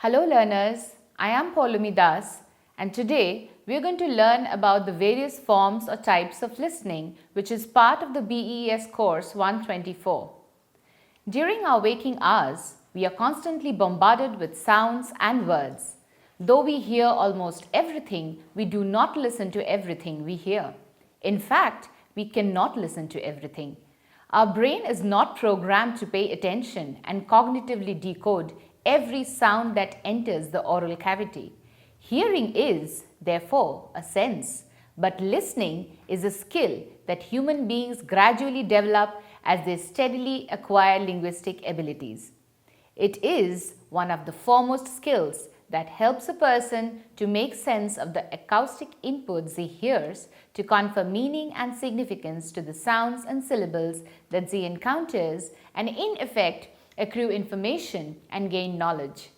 Hello learners, I am Paulumi Das and today we are going to learn about the various forms or types of listening which is part of the BES course 124. During our waking hours, we are constantly bombarded with sounds and words. Though we hear almost everything, we do not listen to everything we hear. In fact, we cannot listen to everything. Our brain is not programmed to pay attention and cognitively decode every sound that enters the oral cavity. Hearing is, therefore, a sense, but listening is a skill that human beings gradually develop as they steadily acquire linguistic abilities. It is one of the foremost skills that helps a person to make sense of the acoustic inputs he hears, to confer meaning and significance to the sounds and syllables that he encounters, and in effect accrue information and gain knowledge.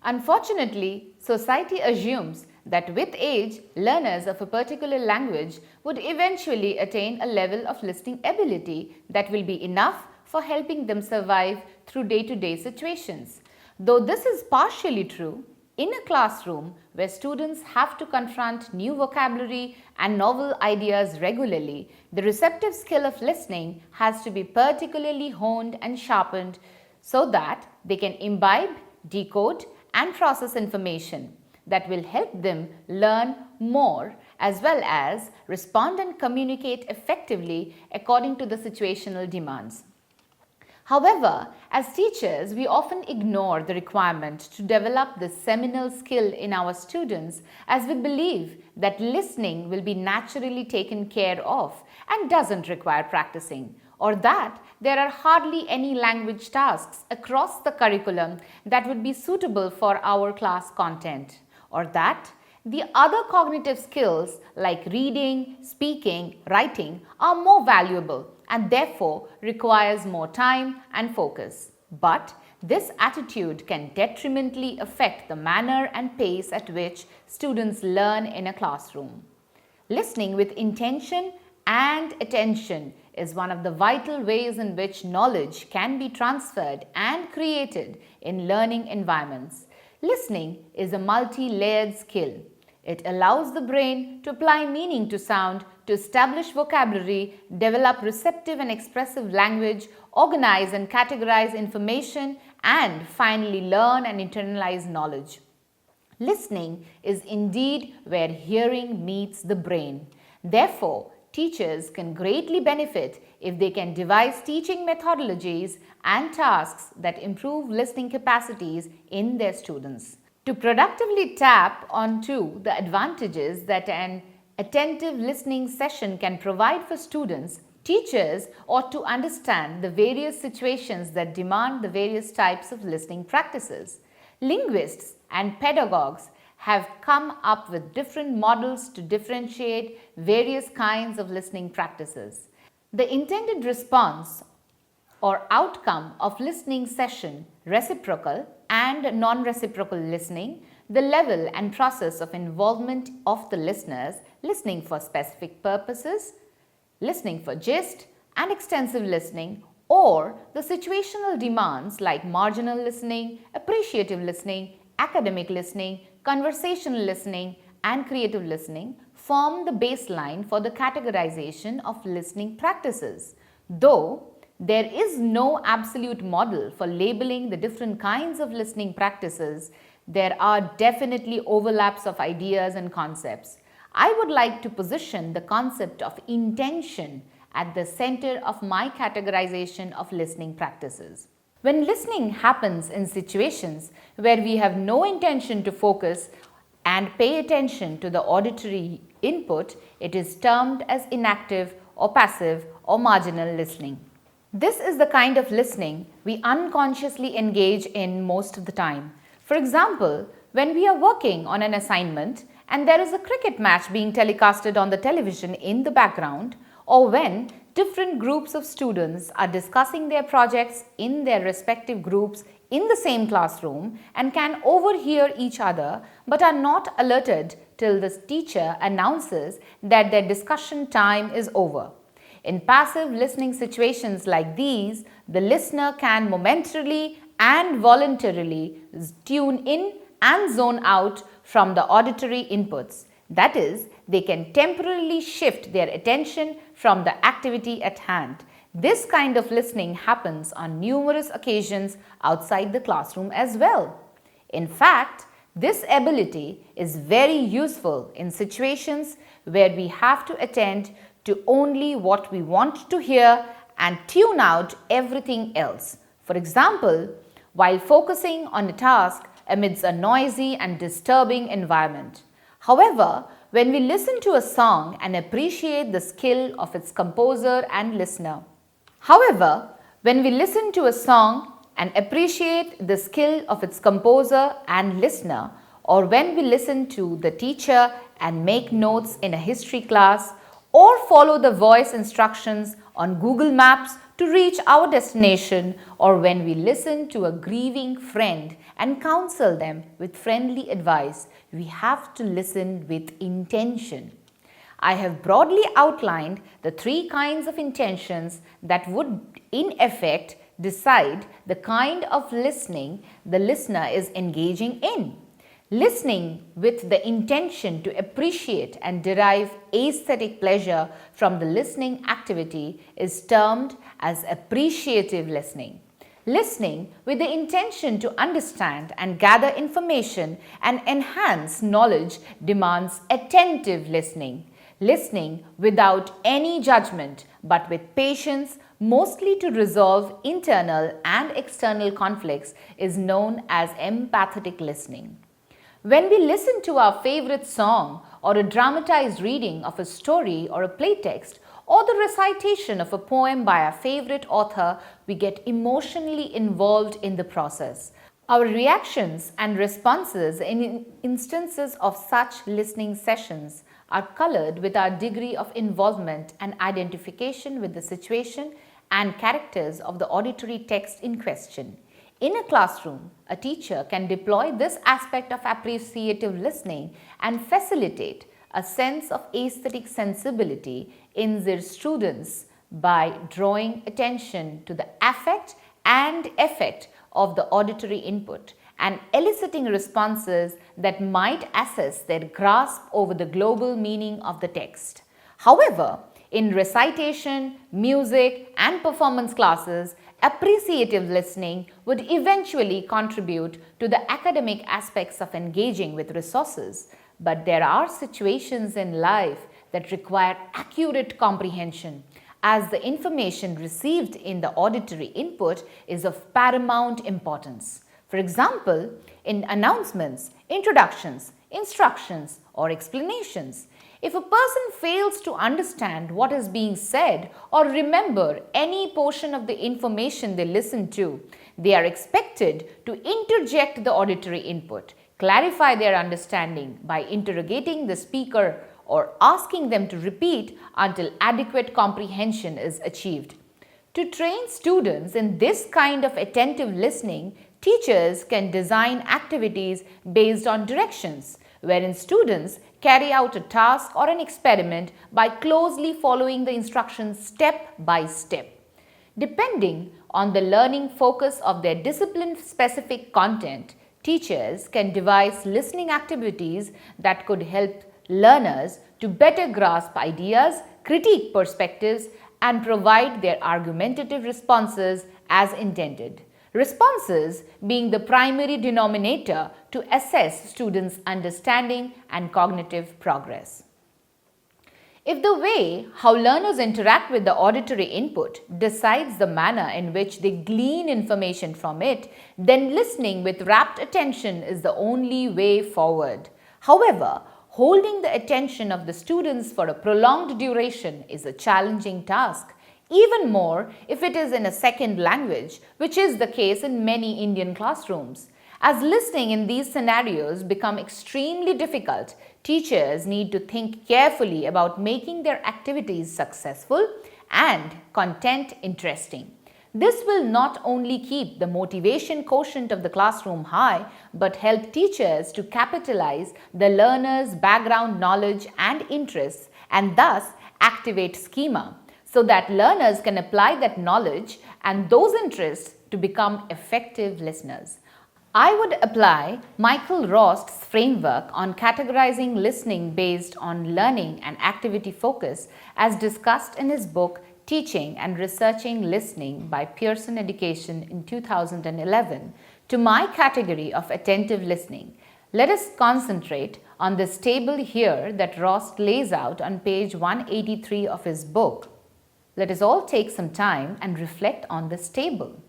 Unfortunately, society assumes that with age, learners of a particular language would eventually attain a level of listening ability that will be enough for helping them survive through day-to-day situations. Though this is partially true, in a classroom where students have to confront new vocabulary and novel ideas regularly, the receptive skill of listening has to be particularly honed and sharpened so that they can imbibe, decode, and process information that will help them learn more as well as respond and communicate effectively according to the situational demands. However, as teachers, we often ignore the requirement to develop this seminal skill in our students as we believe that listening will be naturally taken care of and doesn't require practicing, or that there are hardly any language tasks across the curriculum that would be suitable for our class content, or that the other cognitive skills like reading, speaking, writing are more valuable and therefore requires more time and focus. But this attitude can detrimentally affect the manner and pace at which students learn in a classroom. Listening with intention and attention is one of the vital ways in which knowledge can be transferred and created in learning environments. Listening is a multi-layered skill. It allows the brain to apply meaning to sound, to establish vocabulary, develop receptive and expressive language, organize and categorize information, and finally learn and internalize knowledge. Listening is indeed where hearing meets the brain. Therefore, teachers can greatly benefit if they can devise teaching methodologies and tasks that improve listening capacities in their students. To productively tap onto the advantages that an attentive listening session can provide for students, teachers ought to understand the various situations that demand the various types of listening practices. Linguists and pedagogues have come up with different models to differentiate various kinds of listening practices. The intended response or outcome of listening session, reciprocal and non-reciprocal listening, the level and process of involvement of the listeners, listening for specific purposes, listening for gist and extensive listening, or the situational demands like marginal listening, appreciative listening, academic listening, conversational listening, and creative listening form the baseline for the categorization of listening practices. Though there is no absolute model for labeling the different kinds of listening practices, there are definitely overlaps of ideas and concepts. I would like to position the concept of intention at the center of my categorization of listening practices. When listening happens in situations where we have no intention to focus and pay attention to the auditory input, it is termed as inactive or passive or marginal listening. This is the kind of listening we unconsciously engage in most of the time. For example, when we are working on an assignment and there is a cricket match being telecasted on the television in the background, or when different groups of students are discussing their projects in their respective groups in the same classroom and can overhear each other but are not alerted till the teacher announces that their discussion time is over. In passive listening situations like these, the listener can momentarily and voluntarily tune in and zone out from the auditory inputs. That is, they can temporarily shift their attention from the activity at hand. This kind of listening happens on numerous occasions outside the classroom as well. In fact, this ability is very useful in situations where we have to attend to only what we want to hear and tune out everything else. For example, while focusing on a task amidst a noisy and disturbing environment. However, when we listen to a song and appreciate the skill of its composer and listener. However, when we listen to a song and appreciate the skill of its composer and listener, or when we listen to the teacher and make notes in a history class, or follow the voice instructions on Google Maps to reach our destination, or when we listen to a grieving friend and counsel them with friendly advice, we have to listen with intention. I have broadly outlined the three kinds of intentions that would, in effect, decide the kind of listening the listener is engaging in. Listening with the intention to appreciate and derive aesthetic pleasure from the listening activity is termed as appreciative listening. Listening with the intention to understand and gather information and enhance knowledge demands attentive listening. Listening without any judgment but with patience, mostly to resolve internal and external conflicts, is known as empathetic listening. When we listen to our favorite song or a dramatized reading of a story or a playtext or the recitation of a poem by our favorite author, we get emotionally involved in the process. Our reactions and responses in instances of such listening sessions are colored with our degree of involvement and identification with the situation and characters of the auditory text in question. In a classroom, a teacher can deploy this aspect of appreciative listening and facilitate a sense of aesthetic sensibility in their students by drawing attention to the affect and effect of the auditory input and eliciting responses that might assess their grasp over the global meaning of the text. However, in recitation, music, and performance classes, appreciative listening would eventually contribute to the academic aspects of engaging with resources. But there are situations in life that require accurate comprehension, as the information received in the auditory input is of paramount importance. For example, in announcements, introductions, instructions, or explanations, if a person fails to understand what is being said or remember any portion of the information they listen to, they are expected to interject the auditory input, clarify their understanding by interrogating the speaker or asking them to repeat until adequate comprehension is achieved. To train students in this kind of attentive listening, teachers can design activities based on directions, wherein students carry out a task or an experiment by closely following the instructions step by step. Depending on the learning focus of their discipline-specific content, teachers can devise listening activities that could help learners to better grasp ideas, critique perspectives, and provide their argumentative responses as intended. Responses being the primary denominator to assess students' understanding and cognitive progress. If the way how learners interact with the auditory input decides the manner in which they glean information from it, then listening with rapt attention is the only way forward. However, holding the attention of the students for a prolonged duration is a challenging task. Even more if it is in a second language, which is the case in many Indian classrooms. As listening in these scenarios become extremely difficult, teachers need to think carefully about making their activities successful and content interesting. This will not only keep the motivation quotient of the classroom high, but help teachers to capitalize the learner's background knowledge and interests and thus activate schema, so that learners can apply that knowledge and those interests to become effective listeners. I would apply Michael Rost's framework on categorizing listening based on learning and activity focus as discussed in his book Teaching and Researching Listening by Pearson Education in 2011 to my category of attentive listening. Let us concentrate on this table here that Rost lays out on page 183 of his book. Let us all take some time and reflect on this table.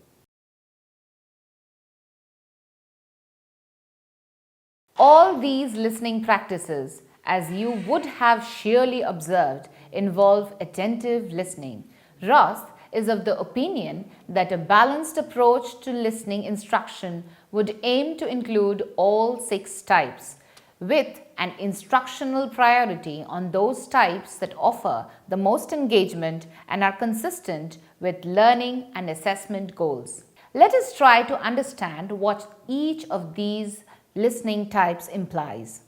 All these listening practices, as you would have surely observed, involve attentive listening. Rost is of the opinion that a balanced approach to listening instruction would aim to include all 6 types, with an instructional priority on those types that offer the most engagement and are consistent with learning and assessment goals. Let us try to understand what each of these listening types implies.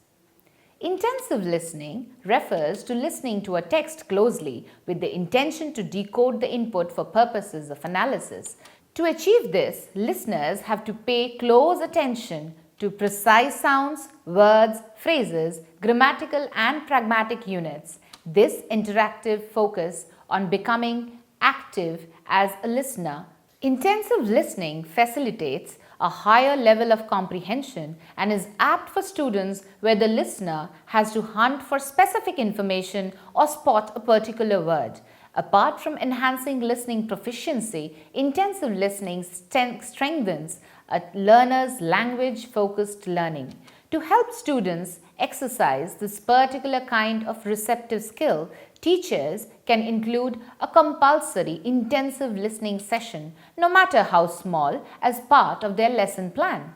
Intensive listening refers to listening to a text closely with the intention to decode the input for purposes of analysis. To achieve this, listeners have to pay close attention to precise sounds, words, phrases, grammatical and pragmatic units. This interactive focus on becoming active as a listener. Intensive listening facilitates a higher level of comprehension and is apt for students where the listener has to hunt for specific information or spot a particular word. Apart from enhancing listening proficiency, intensive listening strengthens a learner's language-focused learning. To help students exercise this particular kind of receptive skill, teachers can include a compulsory intensive listening session, no matter how small, as part of their lesson plan.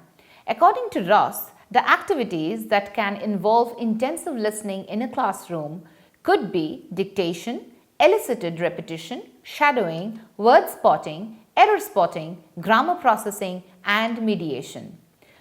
According to Rost, the activities that can involve intensive listening in a classroom could be dictation, elicited repetition, shadowing, word spotting, error spotting, grammar processing, and mediation.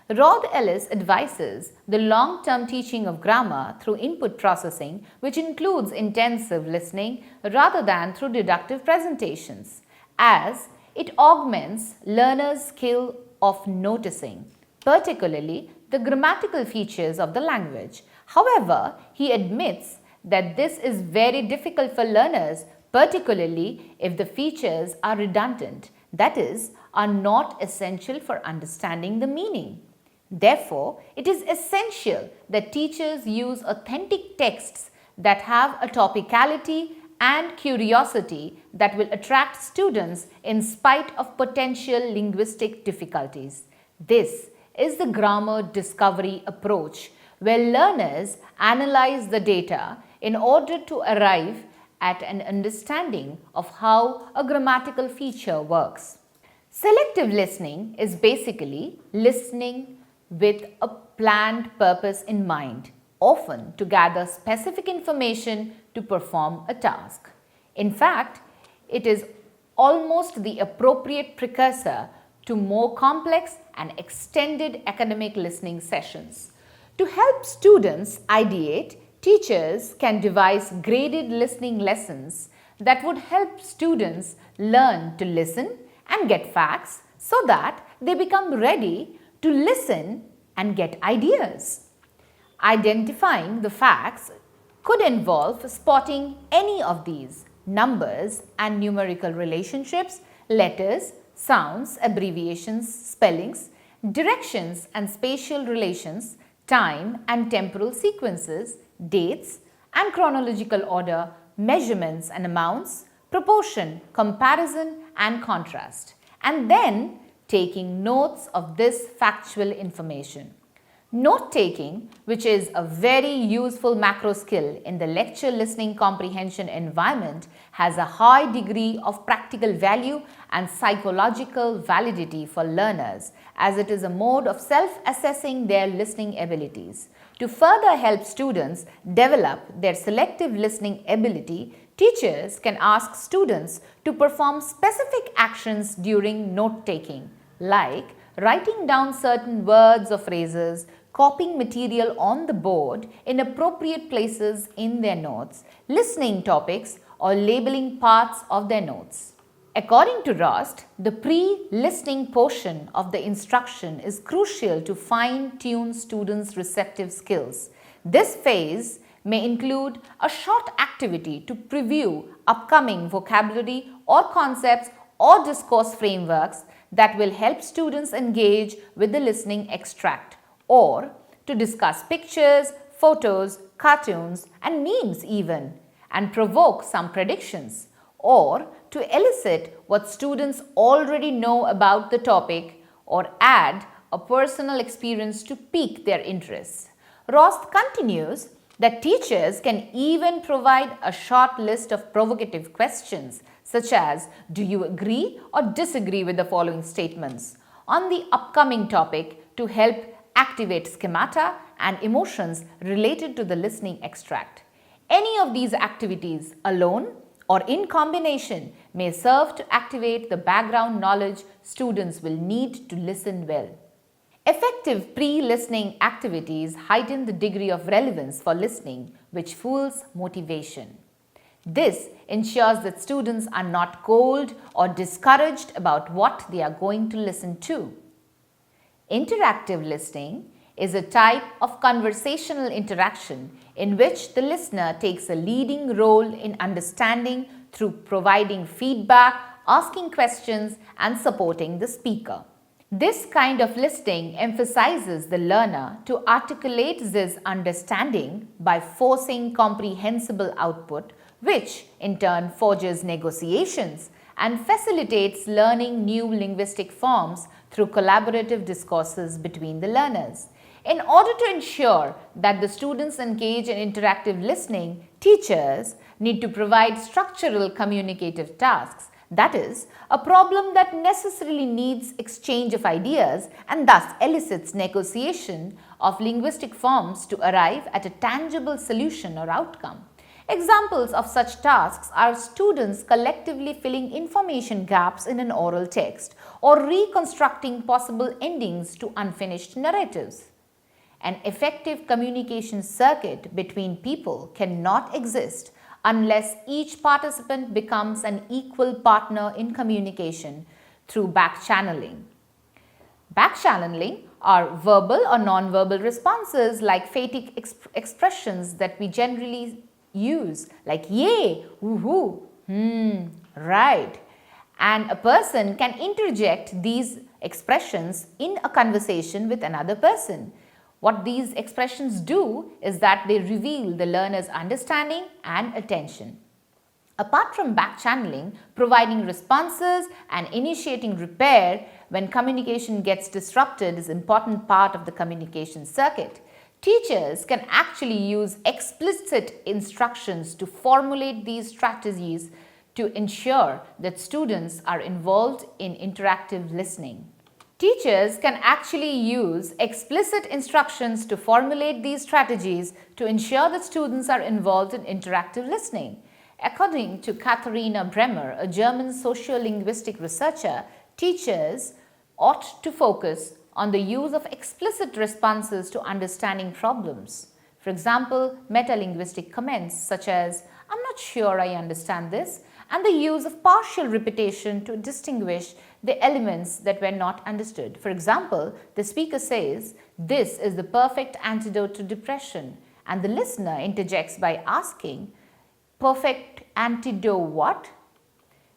Rod Ellis advises the long-term teaching of grammar through input processing, which includes intensive listening rather than through deductive presentations, as it augments learners' skill of noticing, particularly the grammatical features of the language. However, he admits that this is very difficult for learners, particularly if the features are redundant, that is, are not essential for understanding the meaning. Therefore, it is essential that teachers use authentic texts that have a topicality and curiosity that will attract students in spite of potential linguistic difficulties. This is the grammar discovery approach, where learners analyze the data in order to arrive at an understanding of how a grammatical feature works. Selective listening is basically listening with a planned purpose in mind, often to gather specific information to perform a task. In fact, it is almost the appropriate precursor to more complex and extended academic listening sessions. To help students ideate, teachers can devise graded listening lessons that would help students learn to listen and get facts so that they become ready to listen and get ideas. Identifying the facts could involve spotting any of these: numbers and numerical relationships, letters, sounds, abbreviations, spellings, directions and spatial relations, time and temporal sequences, dates and chronological order, measurements and amounts, proportion, comparison and contrast, and then taking notes of this factual information. Note-taking, which is a very useful macro skill in the lecture listening comprehension environment, has a high degree of practical value and psychological validity for learners, as it is a mode of self-assessing their listening abilities. To further help students develop their selective listening ability, teachers can ask students to perform specific actions during note-taking, like writing down certain words or phrases, copying material on the board in appropriate places in their notes, listening topics, or labeling parts of their notes. According to Rost, the pre-listening portion of the instruction is crucial to fine-tune students' receptive skills. This phase may include a short activity to preview upcoming vocabulary or concepts or discourse frameworks that will help students engage with the listening extract, or to discuss pictures, photos, cartoons and memes even, and provoke some predictions, or to elicit what students already know about the topic or add a personal experience to pique their interest. Rost continues that teachers can even provide a short list of provocative questions such as, do you agree or disagree with the following statements on the upcoming topic to help activate schemata and emotions related to the listening extract. Any of these activities alone or in combination may serve to activate the background knowledge students will need to listen well. Effective pre-listening activities heighten the degree of relevance for listening, which fuels motivation. This ensures that students are not cold or discouraged about what they are going to listen to. Interactive listening is a type of conversational interaction in which the listener takes a leading role in understanding through providing feedback, asking questions, and supporting the speaker. This kind of listening emphasizes the learner to articulate this understanding by forcing comprehensible output, which in turn forges negotiations and facilitates learning new linguistic forms through collaborative discourses between the learners. In order to ensure that the students engage in interactive listening, teachers need to provide structural communicative tasks, that is, a problem that necessarily needs exchange of ideas and thus elicits negotiation of linguistic forms to arrive at a tangible solution or outcome. Examples of such tasks are students collectively filling information gaps in an oral text or reconstructing possible endings to unfinished narratives. An effective communication circuit between people cannot exist unless each participant becomes an equal partner in communication through back-channeling. Back-channeling are verbal or non-verbal responses like phatic expressions that we generally use, like yay, woohoo, right. And a person can interject these expressions in a conversation with another person. What these expressions do is that they reveal the learner's understanding and attention. Apart from back-channeling, providing responses and initiating repair when communication gets disrupted is an important part of the communication circuit. Teachers can actually use explicit instructions to formulate these strategies to ensure that students are involved in interactive listening. Teachers can actually use explicit instructions to formulate these strategies to ensure that students are involved in interactive listening. According to Katharina Bremer, a German sociolinguistic researcher, teachers ought to focus on the use of explicit responses to understanding problems. For example, metalinguistic comments such as, "I'm not sure I understand this," and the use of partial repetition to distinguish the elements that were not understood. For example, the speaker says, "This is the perfect antidote to depression," and the listener interjects by asking, "Perfect antidote what?"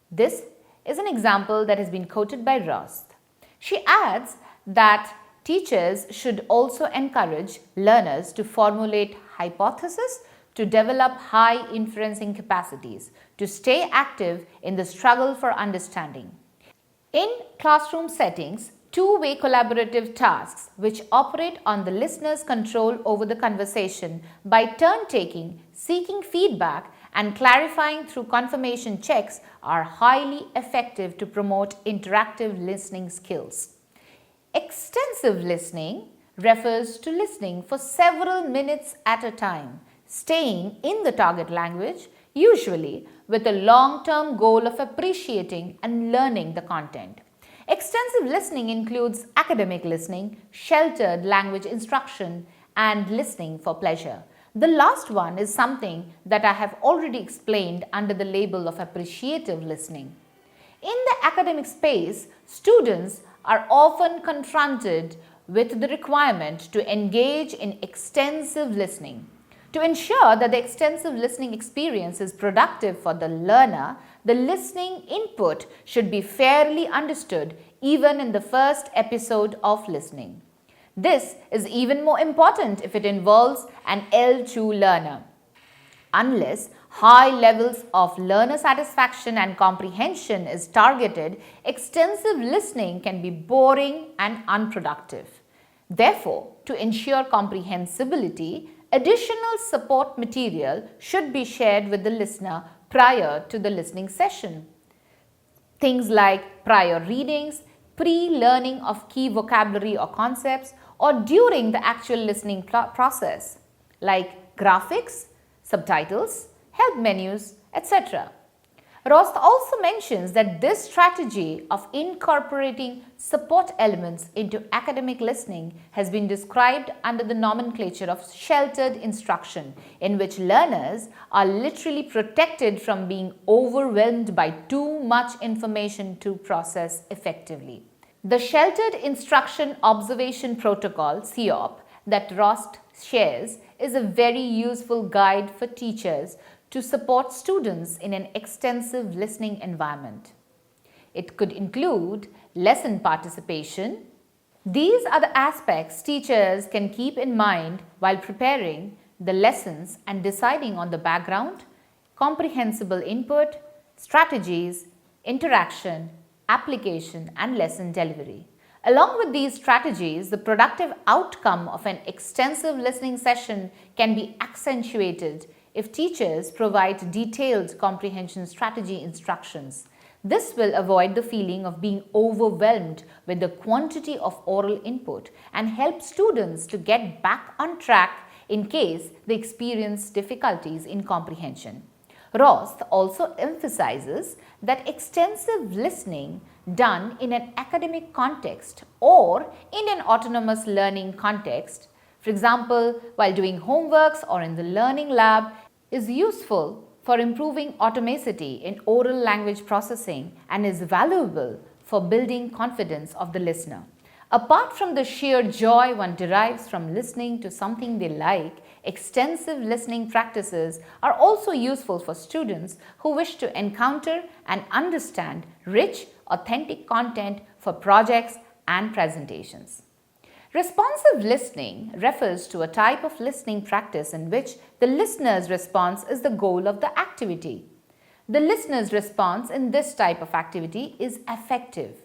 This is an example that has been quoted by Rost. She adds that teachers should also encourage learners to formulate hypotheses, to develop high inferencing capacities, to stay active in the struggle for understanding. In classroom settings, two-way collaborative tasks which operate on the listener's control over the conversation by turn-taking, seeking feedback, and clarifying through confirmation checks are highly effective to promote interactive listening skills. Extensive listening refers to listening for several minutes at a time, staying in the target language, usually with a long-term goal of appreciating and learning the content. Extensive listening includes academic listening, sheltered language instruction, and listening for pleasure. The last one is something that I have already explained under the label of appreciative listening. In the academic space, students are often confronted with the requirement to engage in extensive listening. To ensure that the extensive listening experience is productive for the learner, the listening input should be fairly understood even in the first episode of listening. This is even more important if it involves an L2 learner. Unless high levels of learner satisfaction and comprehension is targeted, extensive listening can be boring and unproductive. Therefore, to ensure comprehensibility, additional support material should be shared with the listener prior to the listening session. Things like prior readings, pre-learning of key vocabulary or concepts, or during the actual listening process, like graphics, subtitles, help menus, etc. Rost also mentions that this strategy of incorporating support elements into academic listening has been described under the nomenclature of sheltered instruction, in which learners are literally protected from being overwhelmed by too much information to process effectively. The Sheltered Instruction Observation Protocol (SIOP) that Rost shares is a very useful guide for teachers to support students in an extensive listening environment. It could include lesson participation. These are the aspects teachers can keep in mind while preparing the lessons and deciding on the background, comprehensible input, strategies, interaction, application, and lesson delivery. Along with these strategies, the productive outcome of an extensive listening session can be accentuated if teachers provide detailed comprehension strategy instructions. This will avoid the feeling of being overwhelmed with the quantity of oral input and help students to get back on track in case they experience difficulties in comprehension. Rost also emphasizes that extensive listening done in an academic context or in an autonomous learning context, for example, while doing homeworks or in the learning lab, is useful for improving automaticity in oral language processing and is valuable for building confidence of the listener. Apart from the sheer joy one derives from listening to something they like, extensive listening practices are also useful for students who wish to encounter and understand rich, authentic content for projects and presentations. Responsive listening refers to a type of listening practice in which the listener's response is the goal of the activity. The listener's response in this type of activity is affective,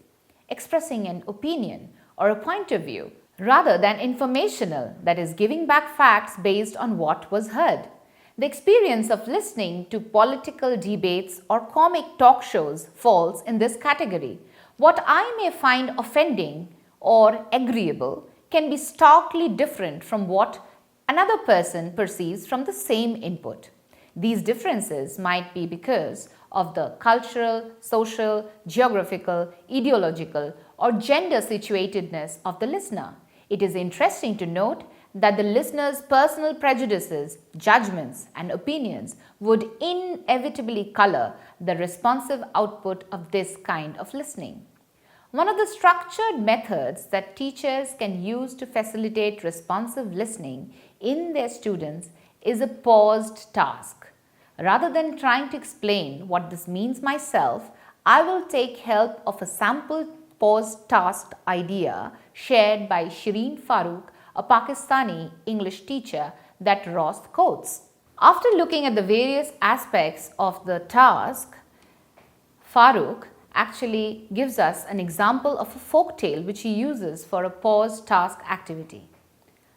expressing an opinion or a point of view, rather than informational, that is, giving back facts based on what was heard. The experience of listening to political debates or comic talk shows falls in this category. What I may find offending or agreeable can be starkly different from what another person perceives from the same input. These differences might be because of the cultural, social, geographical, ideological, or gender situatedness of the listener. It is interesting to note that the listener's personal prejudices, judgments, and opinions would inevitably color the responsive output of this kind of listening. One of the structured methods that teachers can use to facilitate responsive listening in their students is a paused task. Rather than trying to explain what this means myself, I will take help of a sample paused task idea shared by Shireen Farooq, a Pakistani English teacher that Rost quotes. After looking at the various aspects of the task, Farooq actually gives us an example of a folk tale which he uses for a paused task activity.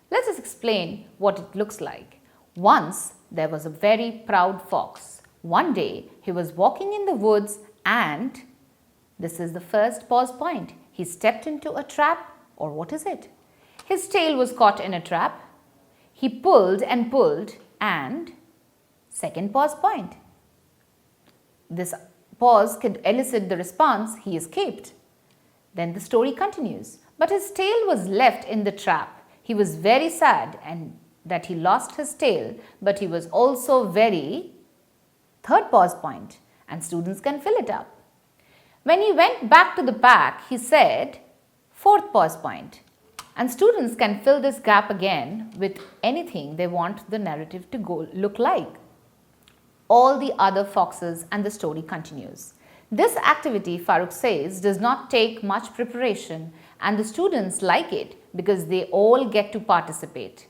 Let us explain what it looks like. Once there was a very proud fox. One day he was walking in the woods and, this is the first pause point, he stepped into a trap, or what is it? His tail was caught in a trap. He pulled and pulled and, second pause point. This pause could elicit the response, he escaped. Then the story continues. But his tail was left in the trap. He was very sad and that he lost his tail, but he was also very, third pause point, and students can fill it up. When he went back to the back, he said, fourth pause point. And students can fill this gap again with anything they want the narrative to look like. All the other foxes and the story continues. This activity, Farooq says, does not take much preparation and the students like it because they all get to participate.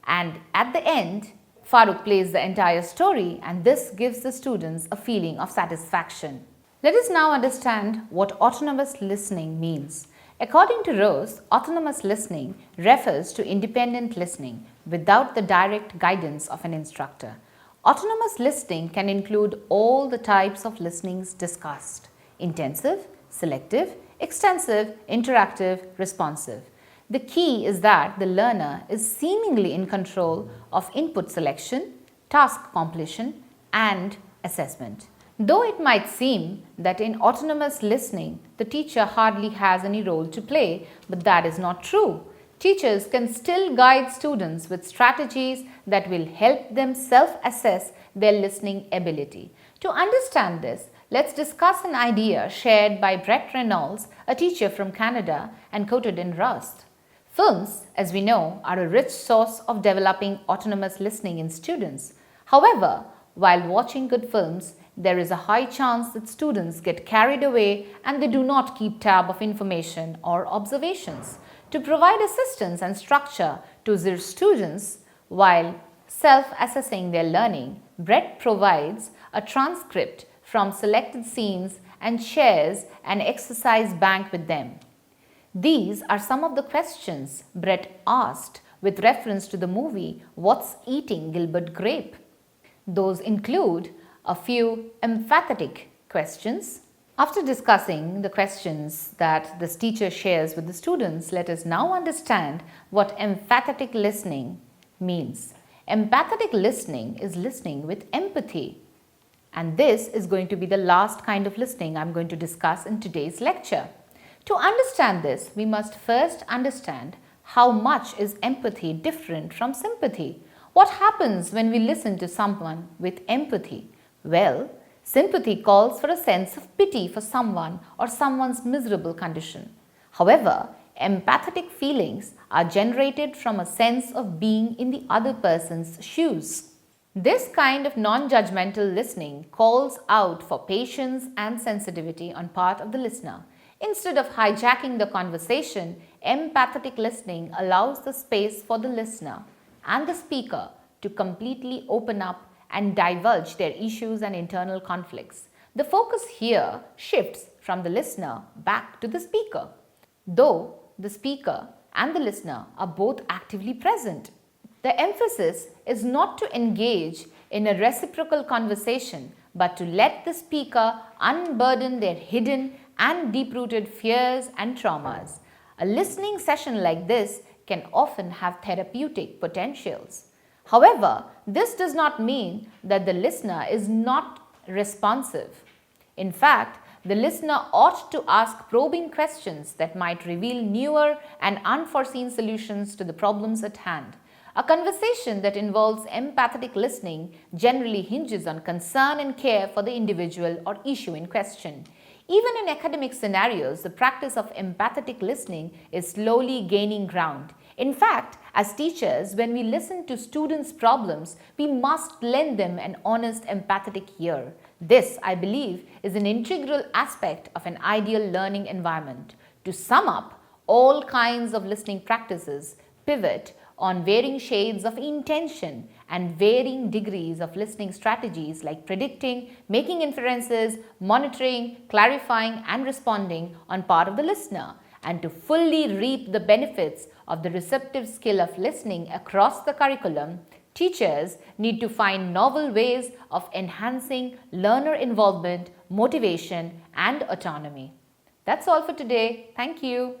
And at the end, Farooq plays the entire story and this gives the students a feeling of satisfaction. Let us now understand what autonomous listening means. According to Rose, autonomous listening refers to independent listening without the direct guidance of an instructor. Autonomous listening can include all the types of listenings discussed: intensive, selective, extensive, interactive, responsive. The key is that the learner is seemingly in control of input selection, task completion, and assessment. Though it might seem that in autonomous listening, the teacher hardly has any role to play, but that is not true. Teachers can still guide students with strategies that will help them self-assess their listening ability. To understand this, let's discuss an idea shared by Brett Reynolds, a teacher from Canada, and quoted in Rust. Films, as we know, are a rich source of developing autonomous listening in students. However, while watching good films, there is a high chance that students get carried away and they do not keep tab of information or observations. To provide assistance and structure to their students while self-assessing their learning, Brett provides a transcript from selected scenes and shares an exercise bank with them. These are some of the questions Brett asked with reference to the movie What's Eating Gilbert Grape? Those include a few emphatic questions. After discussing the questions that this teacher shares with the students, let us now understand what empathetic listening means. Empathetic listening is listening with empathy. And this is going to be the last kind of listening I'm going to discuss in today's lecture. To understand this, we must first understand how much is empathy different from sympathy. What happens when we listen to someone with empathy? Well, sympathy calls for a sense of pity for someone or someone's miserable condition. However, empathetic feelings are generated from a sense of being in the other person's shoes. This kind of non-judgmental listening calls out for patience and sensitivity on part of the listener. Instead of hijacking the conversation, empathetic listening allows the space for the listener and the speaker to completely open up and divulge their issues and internal conflicts. The focus here shifts from the listener back to the speaker, though the speaker and the listener are both actively present. The emphasis is not to engage in a reciprocal conversation, but to let the speaker unburden their hidden and deep-rooted fears and traumas. A listening session like this can often have therapeutic potentials. However, this does not mean that the listener is not responsive. In fact, the listener ought to ask probing questions that might reveal newer and unforeseen solutions to the problems at hand. A conversation that involves empathetic listening generally hinges on concern and care for the individual or issue in question. Even in academic scenarios, the practice of empathetic listening is slowly gaining ground. In fact, as teachers, when we listen to students' problems, we must lend them an honest, empathetic ear. This, I believe, is an integral aspect of an ideal learning environment. To sum up, all kinds of listening practices pivot on varying shades of intention and varying degrees of listening strategies like predicting, making inferences, monitoring, clarifying, and responding on part of the listener. And to fully reap the benefits of the receptive skill of listening across the curriculum, teachers need to find novel ways of enhancing learner involvement, motivation, and autonomy. That's all for today. Thank you.